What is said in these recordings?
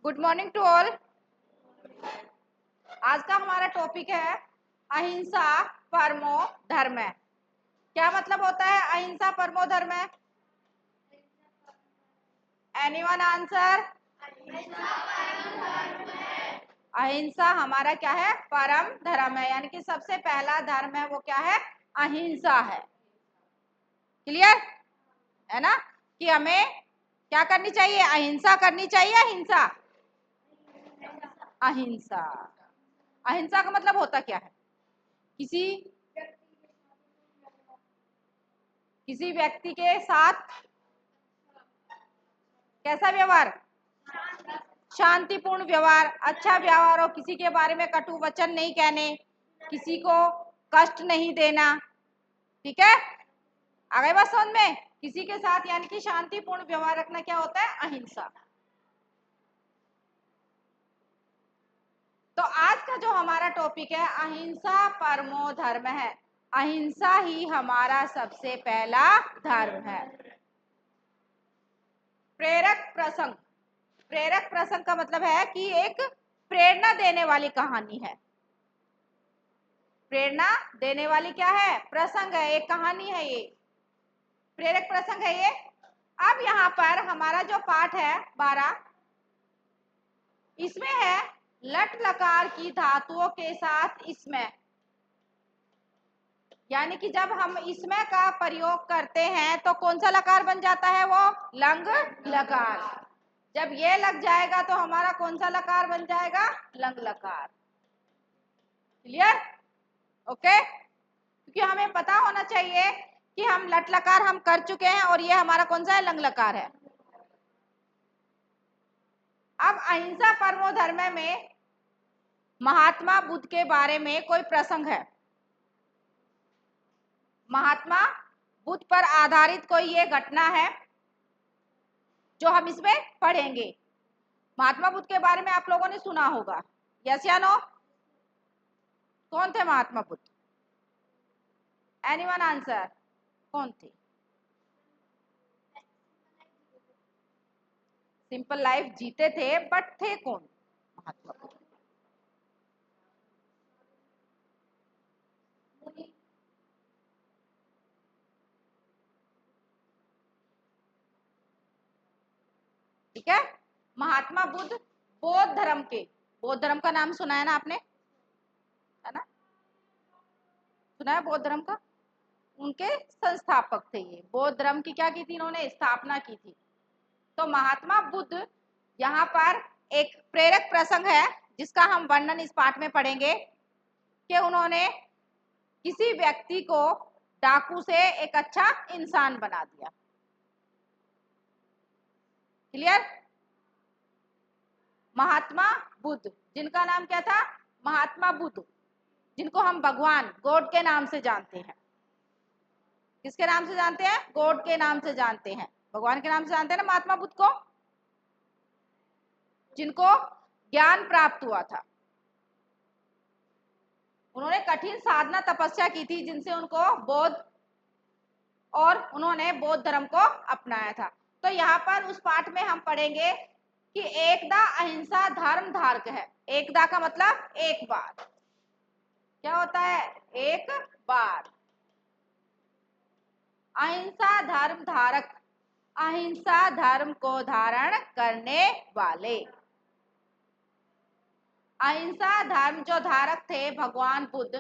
Good morning to all. आज का हमारा टॉपिक है अहिंसा परमो धर्म। क्या मतलब होता है अहिंसा परमो धर्म? Anyone answer? अहिंसा हमारा क्या है? परम धर्म है, यानी कि सबसे पहला धर्म है वो क्या है? अहिंसा है। क्लियर है ना कि हमें क्या करनी चाहिए? अहिंसा करनी चाहिए। अहिंसा अहिंसा अहिंसा का मतलब होता क्या है? किसी व्यक्ति के साथ कैसा व्यवहार? शांतिपूर्ण व्यवहार, अच्छा व्यवहार हो, किसी के बारे में कटु वचन नहीं कहने, किसी को कष्ट नहीं देना। ठीक है, आ गई बात समझ में? किसी के साथ यानी कि शांतिपूर्ण व्यवहार रखना क्या होता है? अहिंसा। तो आज का जो हमारा टॉपिक है अहिंसा परमो धर्म है। अहिंसा ही हमारा सबसे पहला धर्म है। प्रेरक प्रसंग। प्रेरक प्रसंग का मतलब है कि एक प्रेरणा देने वाली कहानी है। प्रेरणा देने वाली क्या है? प्रसंग है, एक कहानी है, ये प्रेरक प्रसंग है ये। अब यहाँ पर हमारा जो पाठ है 12, इसमें है लट लकार की धातुओं के साथ इसमें, यानी कि जब हम इसमें का प्रयोग करते हैं तो कौन सा लकार बन जाता है? वो लंग लकार। जब ये लग जाएगा तो हमारा कौन सा लकार बन जाएगा? लंग लकार। क्लियर? ओके, क्योंकि हमें पता होना चाहिए कि हम लट लकार हम कर चुके हैं और ये हमारा कौन सा है? लंग लकार है। अब अहिंसा परमो धर्म में महात्मा बुद्ध के बारे में कोई प्रसंग है। महात्मा बुद्ध पर आधारित कोई ये घटना है जो हम इसमें पढ़ेंगे। महात्मा बुद्ध के बारे में आप लोगों ने सुना होगा, यस या नो? कौन थे महात्मा बुद्ध? Anyone answer? कौन थे? सिंपल लाइफ जीते थे, बट थे कौन महात्मा बुद्ध? ठीक है, महात्मा बुद्ध बौद्ध धर्म के, बौद्ध धर्म का नाम सुना है ना आपने? है ना, सुना है बौद्ध धर्म का? उनके संस्थापक थे ये। बौद्ध धर्म की क्या की थी? इन्होंने स्थापना की थी। तो महात्मा बुद्ध यहाँ पर एक प्रेरक प्रसंग है जिसका हम वर्णन इस पाठ में पढ़ेंगे कि उन्होंने किसी व्यक्ति को डाकू से एक अच्छा इंसान बना दिया। क्लियर? महात्मा बुद्ध, जिनका नाम क्या था? महात्मा बुद्ध, जिनको हम भगवान गॉड के नाम से जानते हैं। किसके नाम से जानते हैं? गॉड के नाम से जानते हैं, भगवान के नाम से जानते हैं ना महात्मा बुद्ध को, जिनको ज्ञान प्राप्त हुआ था। उन्होंने कठिन साधना तपस्या की थी जिनसे उनको बौद्ध, और उन्होंने बौद्ध धर्म को अपनाया था। तो यहाँ पर उस पाठ में हम पढ़ेंगे कि एकदा अहिंसा धर्म धारक है। एकदा का मतलब एक बार। क्या होता है? एक बार। अहिंसा धर्म धारक, अहिंसा धर्म को धारण करने वाले। अहिंसा धर्म जो धारक थे भगवान बुद्ध,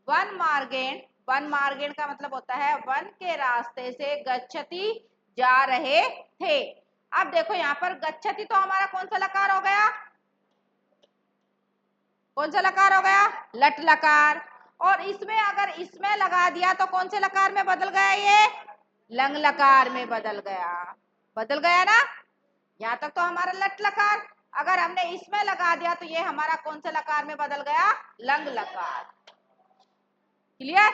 वन मार्गेण, वन मार्गेण का मतलब होता है वन के रास्ते से गच्छति जा रहे थे। अब देखो यहाँ पर गच्छति तो हमारा कौन सा लकार हो गया? कौन सा लकार हो गया? लट लकार। और इसमें अगर इसमें लगा दिया तो कौन से लकार में बदल गया? ये लंग लकार में बदल गया। बदल गया ना? यहाँ तक तो हमारा लट लकार, अगर हमने इसमें लगा दिया तो ये हमारा कौन से लकार में बदल गया? लंग लकार। क्लियर?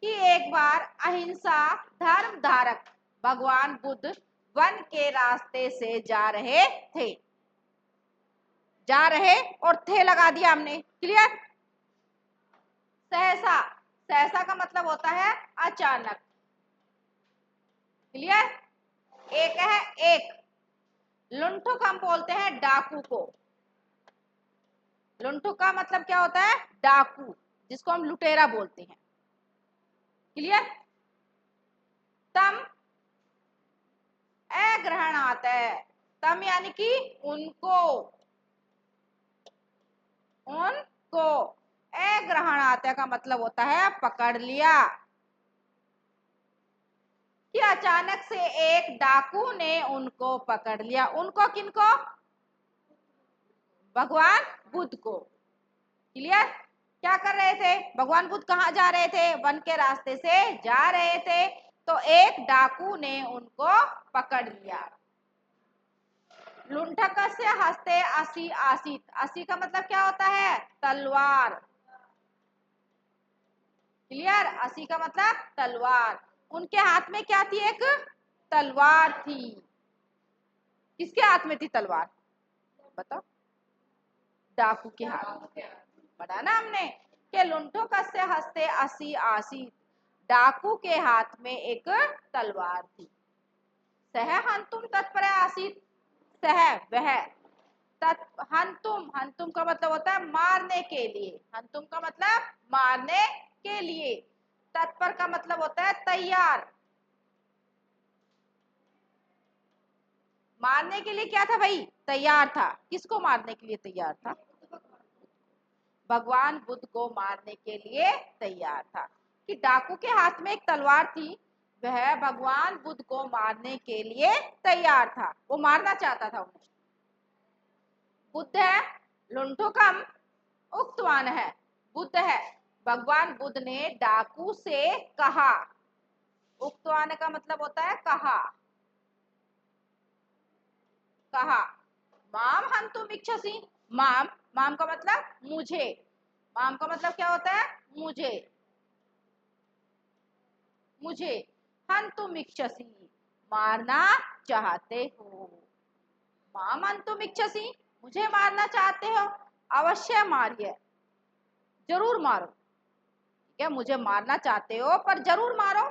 कि एक बार अहिंसा धर्म धारक भगवान बुद्ध वन के रास्ते से जा रहे थे। जा रहे और थे लगा दिया हमने। क्लियर? सहसा, सहसा का मतलब होता है अचानक। क्लियर? एक है एक, लुंठुक हम बोलते हैं डाकू को। लुंठुक का मतलब क्या होता है? डाकू, जिसको हम लुटेरा बोलते हैं। क्लियर? तम अग्रहणात है। तम यानी कि उनको, उनको। अग्रहणात का मतलब होता है पकड़ लिया। कि अचानक से एक डाकू ने उनको पकड़ लिया। उनको किनको? भगवान बुद्ध को। क्लियर? क्या कर रहे थे? भगवान बुद्ध कहाँ जा रहे थे? वन के रास्ते से जा रहे थे, तो एक डाकू ने उनको पकड़ लिया। लुंठक से हस्ते असी आसित। असी का मतलब क्या होता है? तलवार। क्लियर? असी का मतलब तलवार। उनके हाथ में क्या थी? एक तलवार थी। किसके हाथ में थी तलवार? बताओ। डाकू के हाथ में। पढ़ा ना हमने कि लुंठो कस्य हस्ते असी आसीत। डाकू के हाथ में एक तलवार थी। सह हंतुम तत्पर आसीत। सह वह, हंतुम, हंतुम का मतलब होता है मारने के लिए। हंतुम का मतलब मारने के लिए। तत्पर का मतलब होता है तैयार। मारने के लिए क्या था भाई? तैयार था। किसको मारने के लिए तैयार था? भगवान बुद्ध को मारने के लिए तैयार था। कि डाकू के हाथ में एक तलवार थी, वह भगवान बुद्ध को मारने के लिए तैयार था। वो मारना चाहता था उन्हें। बुद्ध है लुंठुकम उक्तवान है। बुद्ध है, भगवान बुद्ध ने डाकू से कहा। उक्तवान का मतलब होता है कहा। कहा माम हंतुम इच्छसि। माम, माम का मतलब मुझे। माम का मतलब क्या होता है? मुझे। मुझे हंतुम इच्छसि, मारना चाहते हो। माम हंतुम इच्छसि, मुझे मारना चाहते हो, अवश्य मारिए, जरूर मारो। ठीक है, मुझे मारना चाहते हो पर जरूर मारो।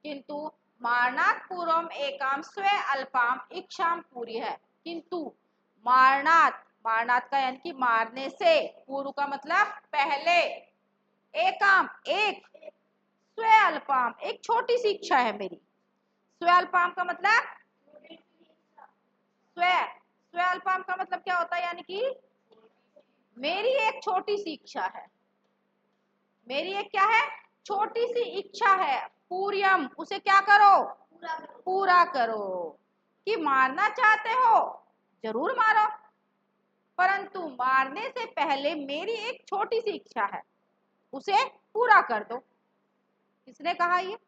किंतु मारणात् पूर्वम एकाम स्वे अल्पाम इच्छाम पूरी है। किंतु मारणात्, मारणात् का यानी कि मारने से, पूर्व का मतलब पहले, एकाम एक, स्वे अल्पाम एक छोटी सी इच्छा है मेरी। स्वे अल्पाम का मतलब स्वे, स्वे अल्पाम का मतलब क्या होता है? यानी कि मेरी एक छोटी सी इच्छा है। मेरी एक क्या है? छोटी सी इच्छा है। पूर्यम, उसे क्या करो? पूरा करो। कि मारना चाहते हो, जरूर मारो, परंतु मारने से पहले मेरी एक छोटी सी इच्छा है, उसे पूरा कर दो। किसने कहा ये?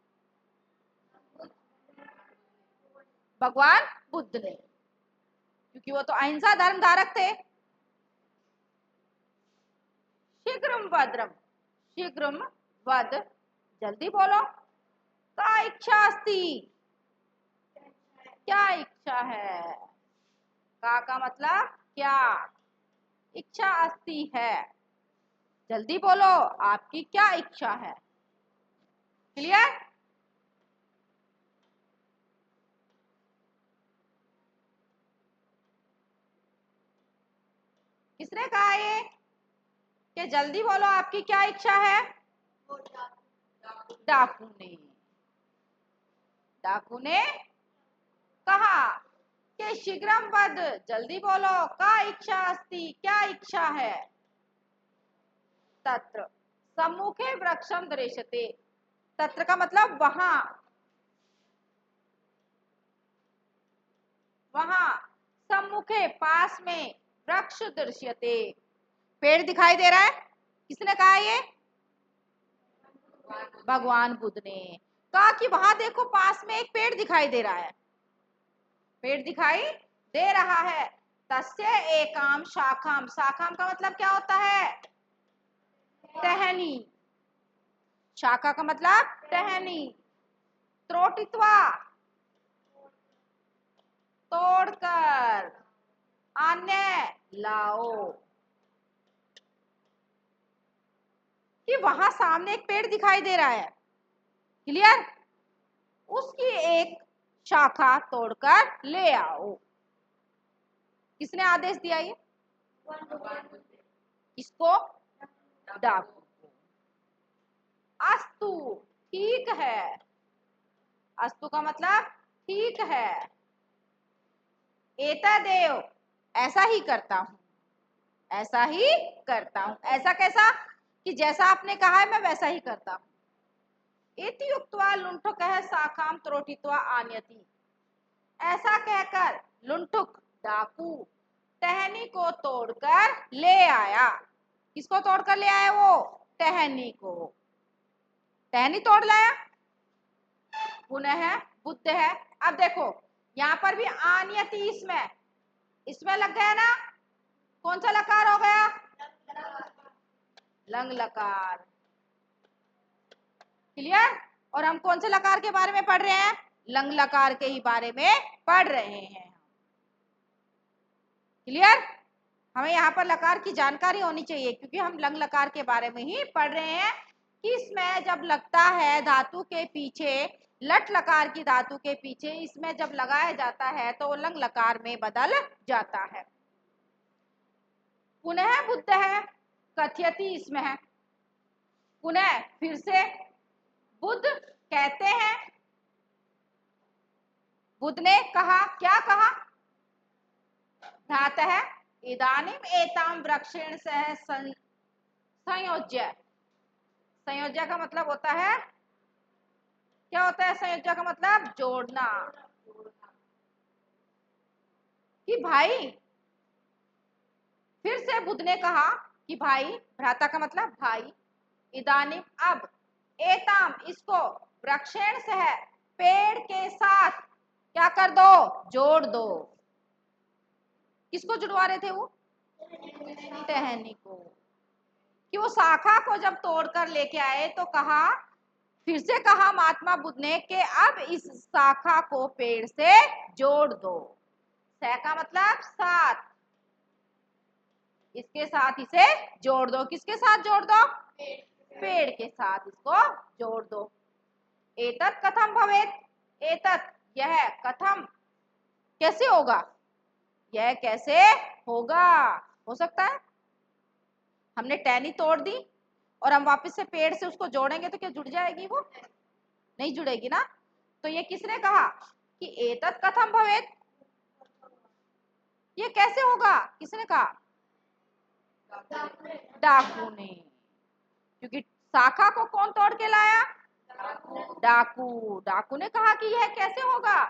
भगवान बुद्ध ने, क्योंकि वो तो अहिंसा धर्म धारक थे। शीघ्रम वद्रम, शीघ्रम वद, जल्दी बोलो। का इच्छा अस्ति, क्या इच्छा है? का मतलब क्या, इच्छा अस्ति है, जल्दी बोलो आपकी क्या इच्छा है। क्लियर? किसने कहा ये कि जल्दी बोलो आपकी क्या इच्छा है? डाकू ने। डाकू ने कहा कि शीघ्रम वद, जल्दी बोलो, का इच्छा अस्ति, क्या इच्छा है? तत्र सम्मुखे वृक्षम दृश्यते। तत्र का मतलब वहां, वहां, सम्मुखे पास में, वृक्ष दृश्यते पेड़ दिखाई दे रहा है। किसने कहा ये? भगवान बुद्ध ने कहा कि वहां देखो पास में एक पेड़ दिखाई दे रहा है। पेड़ दिखाई दे रहा है। तस्य एकाम शाखाम, शाखाम का मतलब क्या होता है? टहनी। शाखा का मतलब टहनी। त्रोटित्वा, तोड़कर, आने लाओ। कि वहां सामने एक पेड़ दिखाई दे रहा है। क्लियर? उसकी एक शाखा तोड़कर ले आओ। किसने आदेश दिया ये? इसको? डाकू को। अस्तु, ठीक है। अस्तु का मतलब ठीक है। एतदेव, ऐसा ही करता हूं, ऐसा ही करता हूं। ऐसा कैसा? कि जैसा आपने कहा है मैं वैसा ही करता हूं। इति उक्त्वा लुण्ठकः शाखां त्रोटित्वा आनयति। ऐसा कहकर लुण्ठुक डाकू टहनी को तोड़कर ले आया। किसको तोड़कर ले आया वो? टहनी को। टहनी तोड़ लाया। पुनः बुद्ध है। अब देखो यहां पर भी आनयति, इसमें लग गया ना। कौन सा लकार हो गया? लंग लकार। क्लियर? और हम कौन से लकार के बारे में पढ़ रहे हैं? लंग लकार के ही बारे में पढ़ रहे हैं। क्लियर? हमें यहाँ पर लकार की जानकारी होनी चाहिए क्योंकि हम लंग लकार के बारे में ही पढ़ रहे हैं कि इसमें जब लगता है धातु के पीछे, लट लकार की धातु के पीछे इसमें जब लगाया जाता है तो वो लंग लकार में बदल जाता है। पुनः बुद्ध है, कथयति इसमें है। पुनः फिर से बुद्ध कहते हैं। बुद्ध ने कहा, क्या कहा? धातः इदानीम एताम वृक्षेण सह संयोज्य। संयोज्य का मतलब होता है, क्या होता है संयोज्य का मतलब? जोड़ना। कि भाई, फिर से बुद्ध ने कहा कि भाई, भ्राता का मतलब भाई, इदानीम अब, एताम इसको, वृक्षेण सह पेड़ के साथ क्या कर दो? जोड़ दो। किसको जुड़वा रहे थे वो? टहनी को। कि वो शाखा को जब तोड़कर लेके आए तो कहा, फिर से कहा महात्मा बुद्ध ने कि अब इस शाखा को पेड़ से जोड़ दो। सह का मतलब साथ, इसके साथ इसे जोड़ दो। किसके साथ जोड़ दो? पेड़ के साथ इसको जोड़ दो। एतत् कथम भवेत्? एतत्, यह, कथम, कैसे होगा? यह कैसे होगा? हो सकता है हमने टहनी तोड़ दी और हम वापस से पेड़ से उसको जोड़ेंगे तो क्या जुड़ जाएगी? वो नहीं जुड़ेगी ना। तो ये किसने कहा कि एतत् कथम भवेत्? ये कैसे होगा? किसने कहा? डाकू ने। क्योंकि शाखा को कौन तोड़ के लाया? डाकू। डाकू ने कहा कि यह कैसे होगा?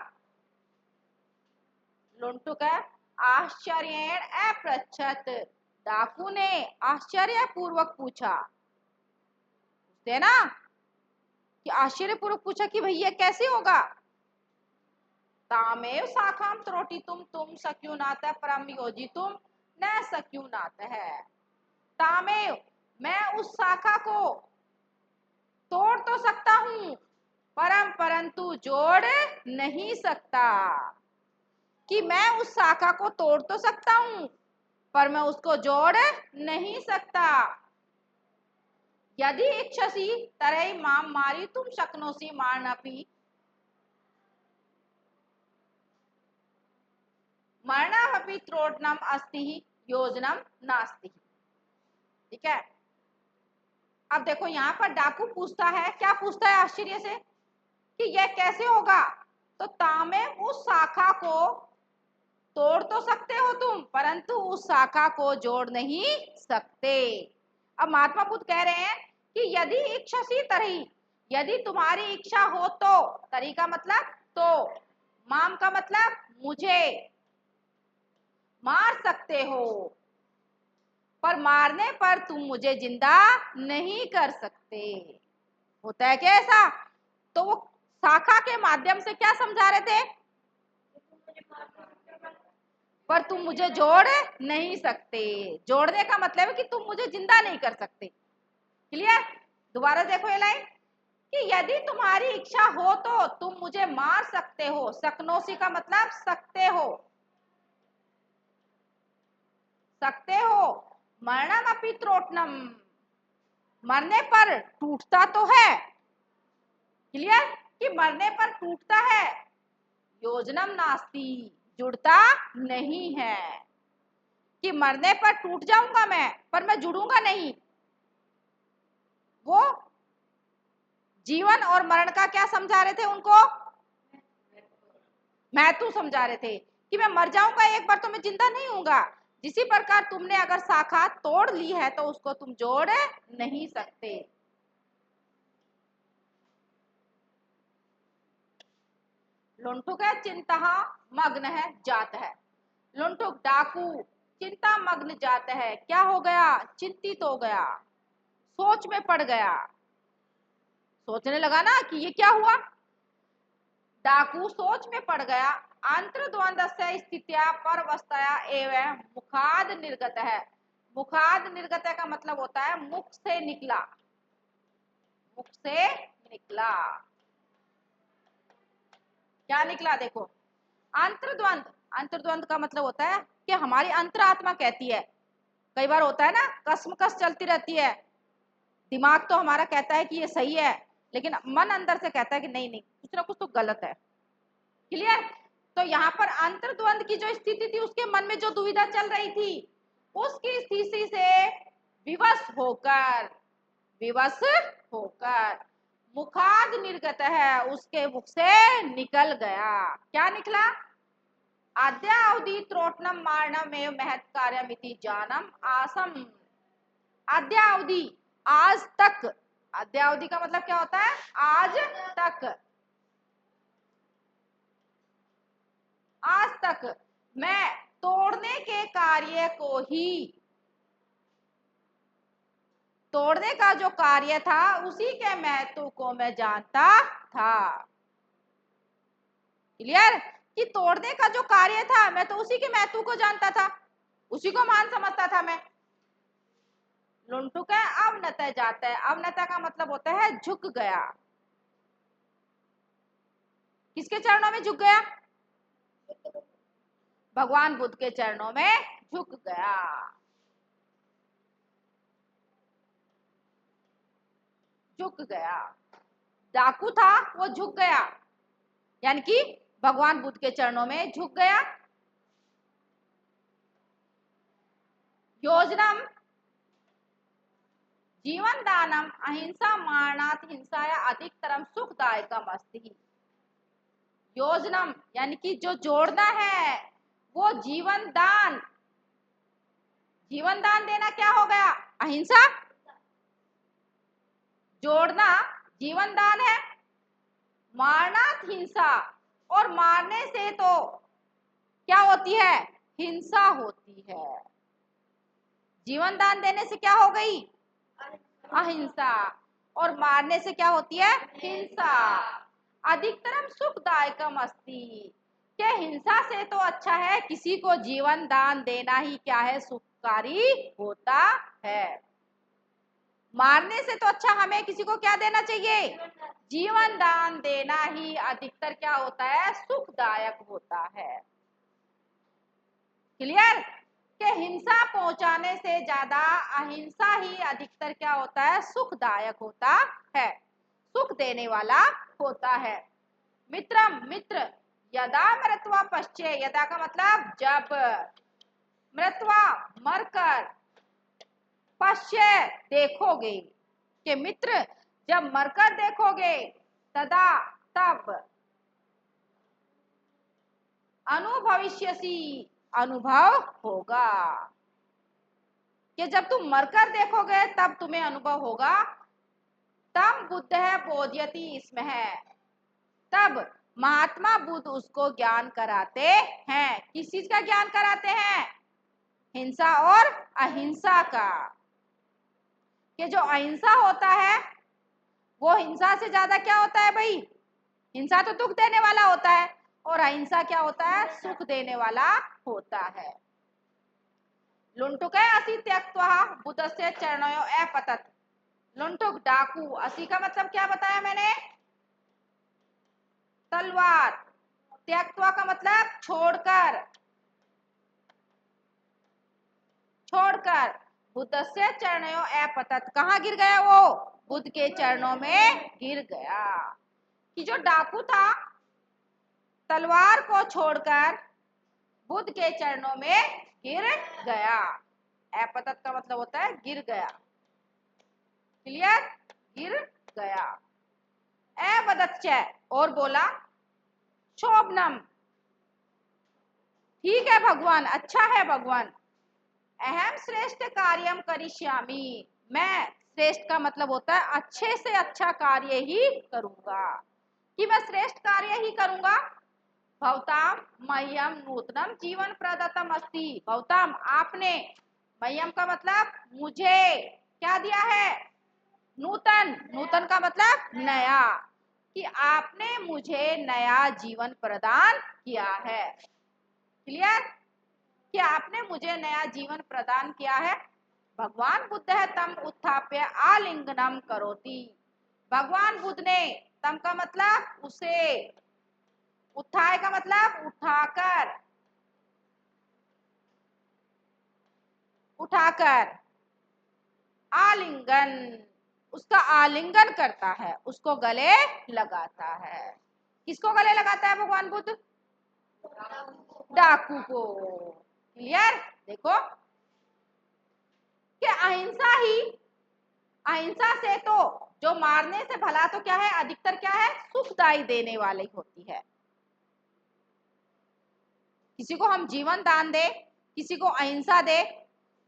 लुण्ठुक आश्चर्येण अपृच्छत्। डाकू ने आश्चर्य पूर्वक पूछा, है ना, कि आश्चर्य पूर्वक पूछा कि भैया कैसे होगा? तामेव शाखाम त्रोटितुम तुम शक्युनात परम योजितुम न शक्युनात है। तामेव, मैं उस शाखा को तोड़ तो सकता हूं परंतु जोड़ नहीं सकता। कि मैं उस शाखा को तोड़ तो सकता हूं पर मैं उसको जोड़ नहीं सकता। यदि इच्छसी तरह माम मारी तुम शक्नोसी मारनपि मरणापि त्रोटनम अस्ति योजनम नास्ति। ठीक है। अब देखो यहाँ पर डाकू पूछता है, क्या पूछता है आश्चर्य से, कि यह कैसे होगा? तो तामे उस शाखा को तोड़ तो सकते हो तुम परंतु उस शाखा को जोड़ नहीं सकते। अब महात्मा बुद्ध कह रहे हैं कि यदि इच्छसी तरही, यदि तुम्हारी इच्छा हो तो, तरी का मतलब तो, माम का मतलब मुझे, मार सकते हो पर मारने पर तुम मुझे जिंदा नहीं कर सकते। होता है क्या ऐसा? तो वो शाखा के माध्यम से क्या समझा रहे थे? पर तुम मुझे जोड़ नहीं सकते। जोड़ने का मतलब है कि तुम मुझे जिंदा नहीं कर सकते। क्लियर? दोबारा देखो ये लाइन, कि यदि तुम्हारी इच्छा हो तो तुम मुझे मार सकते हो। सकनोसी का मतलब सकते हो, सकते हो। मरणम अपि त्रोटनम, मरने पर टूटता तो है। क्लियर? कि मरने पर टूटता है। योजनम नास्ति, जुड़ता नहीं है। कि मरने पर टूट जाऊंगा मैं, पर मैं जुड़ूंगा नहीं। वो जीवन और मरण का क्या समझा रहे थे उनको? महत्व समझा रहे थे कि मैं मर जाऊंगा एक बार तो मैं जिंदा नहीं हूंगा। इसी प्रकार तुमने अगर शाखा तोड़ ली है तो उसको तुम जोड़ नहीं सकते। लुंठुक है चिंता मग्न है जात है। लुंठुक डाकू चिंता मग्न जात है, क्या हो गया? चिंतित हो गया, सोच में पड़ गया, सोचने लगा ना कि ये क्या हुआ। डाकू सोच में पड़ गया। अंतर्द्वंदस्य स्थित्या परवस्थया एवं मुखाद निर्गत है। मुखाद निर्गत का मतलब होता है मुख से निकला, मुख से निकला। क्या निकला? देखो, अंतर्द्वंद, अंतर्द्वंद का मतलब होता है कि हमारी अंतरात्मा कहती है, कई बार होता है ना कसमकस चलती रहती है, दिमाग तो हमारा कहता है कि ये सही है, लेकिन मन अंदर से कहता है कि नहीं नहीं कुछ ना कुछ तो गलत है। क्लियर? तो यहाँ पर अंतर्द्वंद की जो स्थिति थी, उसके मन में जो दुविधा चल रही थी, उसकी स्थिति से विवश होकर, विवश होकर मुखाद निर्गत है, उसके मुख से निकल गया। क्या निकला? आद्यावधि त्रोटनम मारणम एवं महत् कार्यमिति जानम आसम। आद्यावधि आज तक, आद्यावधि का मतलब क्या होता है? आज तक, आज तक मैं तोड़ने के कार्य को ही, तोड़ने का जो कार्य था उसी के महत्व को मैं जानता था। क्लियर? कि तोड़ने का जो कार्य था मैं तो उसी के महत्व को जानता था, उसी को मान समझता था मैं। लुंठुक है अवनत जाता है। अवनत का मतलब होता है झुक गया। किसके चरणों में झुक गया? भगवान बुद्ध के चरणों में झुक गया। झुक गया। डाकू था वो झुक गया, यानी कि भगवान बुद्ध के चरणों में झुक गया। योजनम जीवन दानम अहिंसा मारणात हिंसाया अधिकतरम सुखदायकम अस्ति। योजनम यानी कि जो जोड़ना है वो जीवन दान। जीवन दान देना क्या हो गया? अहिंसा। जोड़ना जीवन दान है। मारणात हिंसा, और मारने से तो क्या होती है? हिंसा होती है। जीवन दान देने से क्या हो गई? अहिंसा। और मारने से क्या होती है? हिंसा। अधिकतरम सुखदायकम अस्ति, के हिंसा से तो अच्छा है किसी को जीवन दान देना ही क्या है? सुखकारी होता है। मारने से तो अच्छा हमें किसी को क्या देना चाहिए? जीवन दान देना ही अधिकतर क्या होता है? सुखदायक होता है। क्लियर? कि हिंसा पहुंचाने से ज्यादा अहिंसा ही अधिकतर क्या होता है? सुखदायक होता है, सुख देने वाला होता है। मित्रम मित्र यदा मृत्वा पश्चे, यदा का मतलब जब, मृत्वा मरकर, पश्चे देखोगे, कि मित्र जब मरकर देखोगे, तदा तब, अनुभविष्यसि अनुभव होगा, कि जब तुम मरकर देखोगे तब तुम्हें अनुभव होगा। तब बुद्ध है बोध्यति इसमें है, तब महात्मा बुद्ध उसको ज्ञान कराते हैं। किस चीज का ज्ञान कराते हैं? हिंसा और अहिंसा का। कि जो अहिंसा होता है वो हिंसा से ज्यादा क्या होता है भाई? हिंसा तो दुख देने वाला होता है, और अहिंसा क्या होता है? सुख देने वाला होता है। लुंठुक असि त्यक्त्वा बुद्धस्य चरणयों अपतत। लुंठुक डाकू, असि का मतलब क्या बताया मैंने? तलवार। त्यक्त्वा का मतलब छोड़कर, छोड़कर। बुद्धस्य चरणयों अपतत, कहाँ गिर गया वो? बुद्ध के चरणों में गिर गया। कि जो डाकू था तलवार को छोड़कर बुद्ध के चरणों में गिर गया। अपतत का मतलब होता है गिर गया। क्लियर? गिर गया। अवदच्च और बोला शोभनम, ठीक है भगवान, अच्छा है भगवान। अहम श्रेष्ठ कार्यम करिष्यामि, मैं, श्रेष्ठ का मतलब होता है अच्छे से अच्छा कार्य ही करूंगा, कि मैं श्रेष्ठ कार्य ही करूंगा। भवताम मह्यम नूतनम जीवन प्रदत्तम अस्ति, भवताम आपने, मह्यम का मतलब मुझे, क्या दिया है? नूतन, नूतन का मतलब नया, कि आपने मुझे नया जीवन प्रदान किया है। क्लियर? कि आपने मुझे नया जीवन प्रदान किया है। भगवान बुद्ध है तम उत्थाप्य आलिंगनम करोति, भगवान बुद्ध ने, तम का मतलब उसे, उत्थाय का मतलब उठाकर, उठाकर, आलिंगन, उसका आलिंगन करता है, उसको गले लगाता है। किसको गले लगाता है भगवान बुद्ध? डाकू को। क्लियर? देखो कि अहिंसा ही, अहिंसा से तो, जो मारने से भला तो क्या है, अधिकतर क्या है, सुखदायी देने वाली होती है। किसी को हम जीवन दान दे, किसी को अहिंसा दे,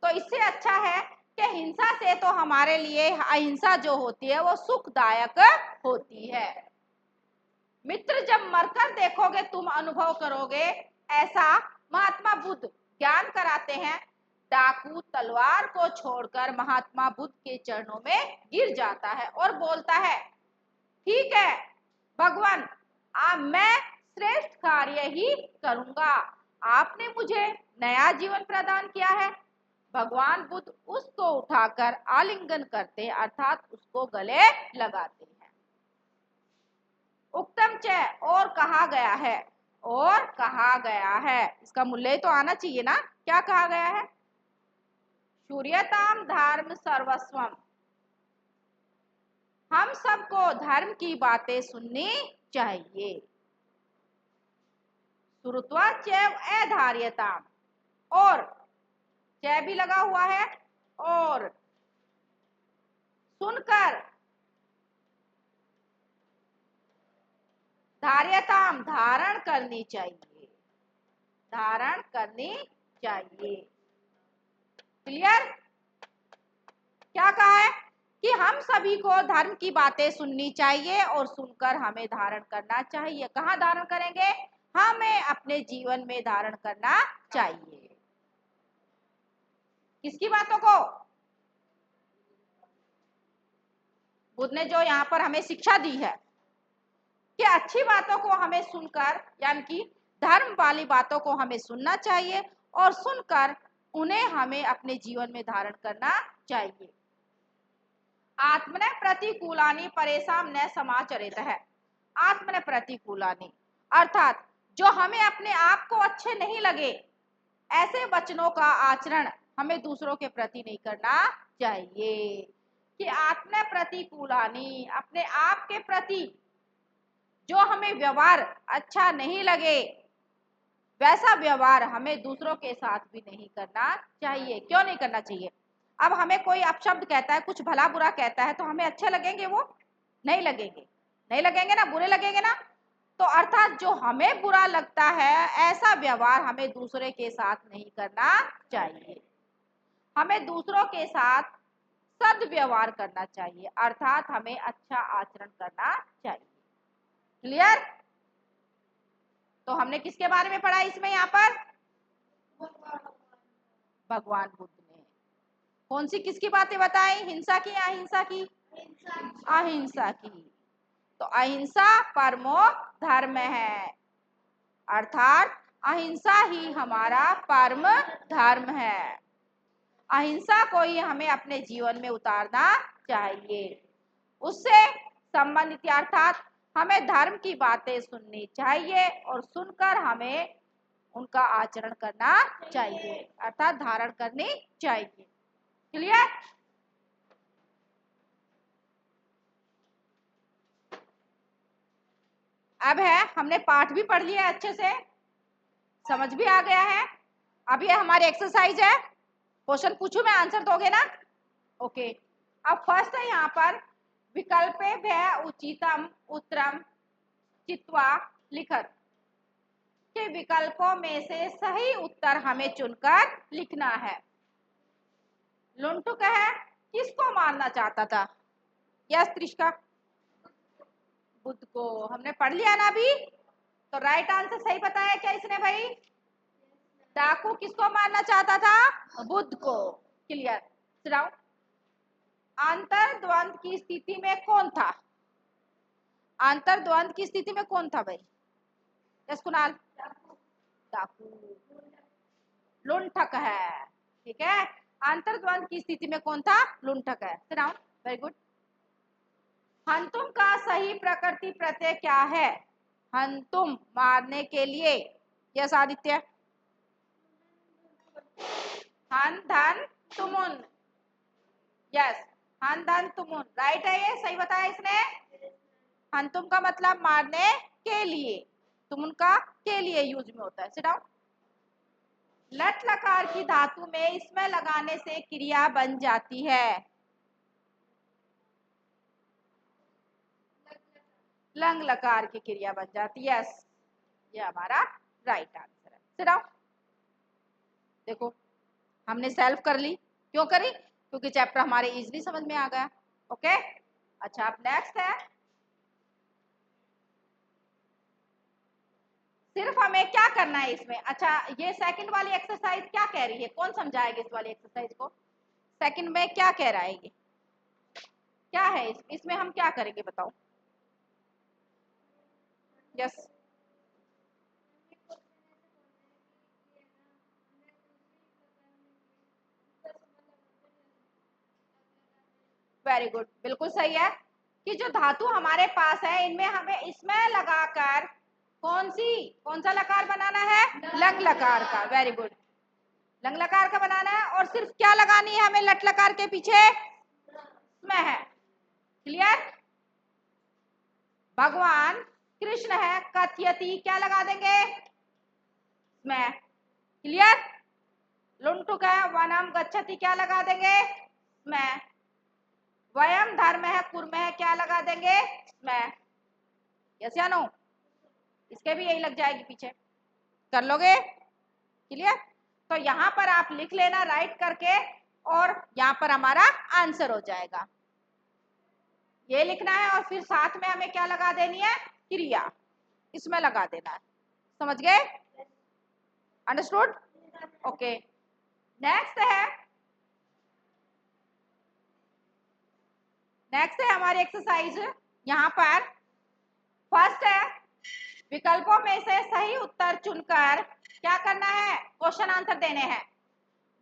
तो इससे अच्छा है कि हिंसा से तो हमारे लिए अहिंसा जो होती है वो सुखदायक होती है। मित्र जब मरकर देखोगे तुम अनुभव करोगे, ऐसा महात्मा बुद्ध ज्ञान कराते हैं। डाकू तलवार को छोड़कर महात्मा बुद्ध के चरणों में गिर जाता है और बोलता है, ठीक है भगवान, मैं श्रेष्ठ कार्य ही करूंगा, आपने मुझे नया जीवन प्रदान किया है। भगवान बुद्ध उसको उठाकर आलिंगन करते हैं, अर्थात उसको गले लगाते हैं। उक्तम च, और कहा गया है, और कहा गया है, इसका मूल्य तो आना चाहिए ना, क्या कहा गया है? सूर्यताम धर्म सर्वस्वम, हम सबको धर्म की बातें सुननी चाहिए। श्रुत्वा चैव अधार्यताम, और चै भी लगा हुआ है, और सुनकर, धार्यताम धारण करनी चाहिए, धारण करनी चाहिए। क्लियर? क्या कहा है? कि हम सभी को धर्म की बातें सुननी चाहिए और सुनकर हमें धारण करना चाहिए। कहाँ धारण करेंगे? हमें अपने जीवन में धारण करना चाहिए। किसकी बातों को? बुद्ध ने जो यहाँ पर हमें शिक्षा दी है कि अच्छी बातों को हमें सुनकर, यानी कि धर्म वाली बातों को हमें सुनना चाहिए और सुनकर उन्हें हमें अपने जीवन में धारण करना चाहिए। आत्मने प्रतिकूलानि परेशान न समाचरित है। आत्मने प्रतिकूलानि अर्थात जो हमें अपने आप को अच्छे नहीं लगे, ऐसे वचनों का आचरण हमें दूसरों के प्रति नहीं करना चाहिए। कि आत्मने प्रतिकूलानि, अपने आप के प्रति जो हमें व्यवहार अच्छा नहीं लगे, वैसा व्यवहार हमें दूसरों के साथ भी नहीं करना चाहिए। क्यों नहीं करना चाहिए? अब हमें कोई अपशब्द कहता है, कुछ भला बुरा कहता है, तो हमें अच्छे लगेंगे? वो नहीं लगेंगे, नहीं लगेंगे ना, बुरे लगेंगे ना। तो अर्थात जो हमें बुरा लगता है, ऐसा व्यवहार हमें दूसरे के साथ नहीं करना चाहिए। हमें दूसरों के साथ सद्व्यवहार करना चाहिए, अर्थात हमें अच्छा आचरण करना चाहिए। क्लियर? तो हमने किसके बारे में पढ़ा इसमें? यहाँ पर भगवान बुद्ध ने कौन सी, किसकी बातें बताई? हिंसा की, अहिंसा की? अहिंसा की। तो अहिंसा परमो धर्म है, अर्थात अहिंसा ही हमारा परम धर्म है। अहिंसा को ही हमें अपने जीवन में उतारना चाहिए। उससे संबंधित अर्थात हमें धर्म की बातें सुननी चाहिए और सुनकर हमें उनका आचरण करना चाहिए, अर्थात धारण करनी चाहिए। क्लियर? अब है, हमने पाठ भी पढ़ लिया अच्छे से, समझ भी आ गया है। अब ये हमारी एक्सरसाइज है, क्वेश्चन पूछूं मैं, आंसर दोगे ना? ओके। अब फर्स्ट है यहाँ पर, विकल्पे भय उचितम उत्तरम चित्वा लिखत, के विकल्पों में से सही उत्तर हमें चुनकर लिखना है। लुंठुक है, किसको मारना चाहता था? यस त्रिशका, बुद्ध को। हमने पढ़ लिया ना अभी, तो राइट आंसर सही बताया क्या इसने भाई? डाकू किसको मारना चाहता था? बुद्ध को। क्लियर। सिराउ, अंतर्द्वंद की स्थिति में कौन था? अंतर्द्वंद की स्थिति में कौन था भाई? यस कुणाल। डाकू। लुंठक है, ठीक है। अंतर्द्वंद की स्थिति में कौन था? लुंठक है। सिराउ, वेरी गुड। हंतुम का सही प्रकृति प्रत्यय क्या है? हंतुम मारने के लिए। यस आदित्य। हन धन तुमुन। यस, हन धन तुमुन, राइट है ये, सही बताया इसने। हंतुम का मतलब मारने के लिए, तुमुन का के लिए यूज में होता है। Sit down. लट लकार की धातु में इसमें लगाने से क्रिया बन जाती है। लंग लकार की क्रिया बन जाती है। यस, ये हमारा राइट आंसर है। Sit down. देखो, हमने सेल्फ कर ली, क्यों करी? क्योंकि चैप्टर हमारे इजीली समझ में आ गया। ओके। अच्छा, अब नेक्स्ट है, सिर्फ हमें क्या करना है इसमें। अच्छा, ये सेकंड वाली एक्सरसाइज क्या कह रही है? कौन समझाएगा इस वाली एक्सरसाइज को? सेकंड में क्या कह रहा है ये? क्या है इसमें हम क्या करेंगे बताओ? यस, वेरी गुड, बिल्कुल सही है कि जो धातु हमारे पास है इनमें हमें इसमें लगाकर कौन सा लकार बनाना है? लंग लकार का। वेरी गुड, लंग लकार का बनाना है। और सिर्फ क्या लगानी है हमें लट लकार के पीछे? में है। क्लियर। भगवान कृष्ण है, कथयति क्या लगा देंगे? में। क्लियर। लुंठुक है, वनम गच्छति क्या लगा देंगे? में। वयम धर्म है, कुर्म है, क्या लगा देंगे? में। यस या नो? इसके भी यही लग जाएगी पीछे, कर लोगे? क्लियर। तो यहाँ पर आप लिख लेना राइट करके, और यहाँ पर हमारा आंसर हो जाएगा। ये लिखना है और फिर साथ में हमें क्या लगा देनी है? क्रिया, इसमें लगा देना है। समझ गए? अंडरस्टूड? ओके। नेक्स्ट है हमारी एक्सरसाइज। यहाँ पर फर्स्ट है, विकल्पों में से सही उत्तर चुनकर क्या करना है? क्वेश्चन आंसर देने हैं।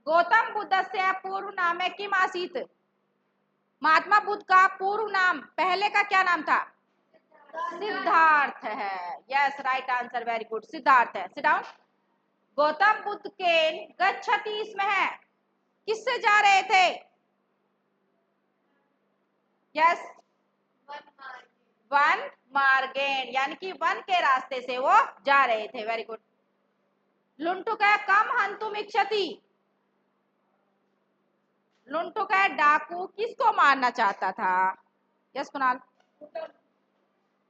गौतम बुद्ध से पूर्व नाम है किम आसीत? महात्मा बुद्ध का पूर्व नाम पहले का क्या नाम था? सिद्धार्थ है। Yes, right answer, very good, Siddharth है। Sit down. गौतम बुद्ध के गच्छति इसमें है, किससे जा रहे थे? यस, वन मार्गेण, यानी कि वन के रास्ते से वो जा रहे थे। Very good. लुंठुक है, कम हंतुम इच्छति। लुंठुक है, डाकू किसको मारना चाहता था? यस कुणाल।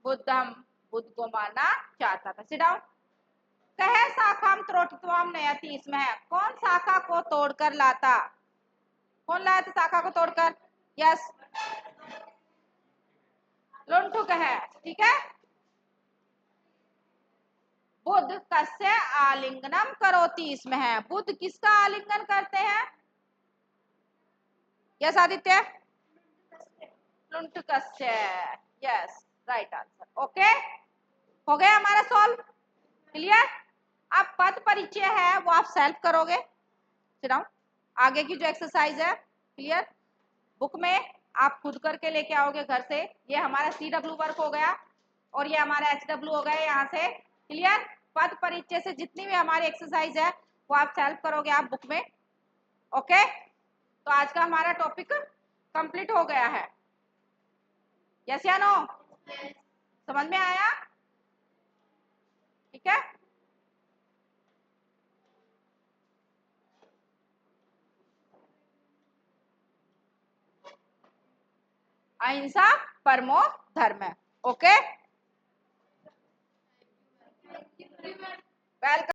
बुद्धम, बुद्ध को मारना चाहता था। Sit down. कहे शाखाम त्रोटित्वाम नयति इसमें है, कौन शाखा को तोड़कर लाता? कौन लाया था शाखा को तोड़कर? यस, लुंठुक है, ठीक है। बुद्ध कस्य आलिंगनम करोति इसमें है, बुद्ध किसका आलिंगन करते हैं? यस आदित्य। लुंठकस्य। Yes, right answer. ओके, हो गया हमारा सॉल्व। क्लियर। अब पद परिचय है वो आप सेल्फ करोगे। Sit down. आगे की जो एक्सरसाइज है, क्लियर, बुक में आप खुद करके लेके आओगे घर से। ये हमारा CW वर्क हो गया और ये हमारा HW हो गया यहाँ से। क्लियर। पद परिचय से जितनी भी हमारी एक्सरसाइज है वो आप सेल्फ करोगे आप बुक में। ओके, तो आज का हमारा टॉपिक कंप्लीट हो गया है। यस या नो? समझ में आया? ठीक है। अहिंसा परमो धर्म। Okay, welcome.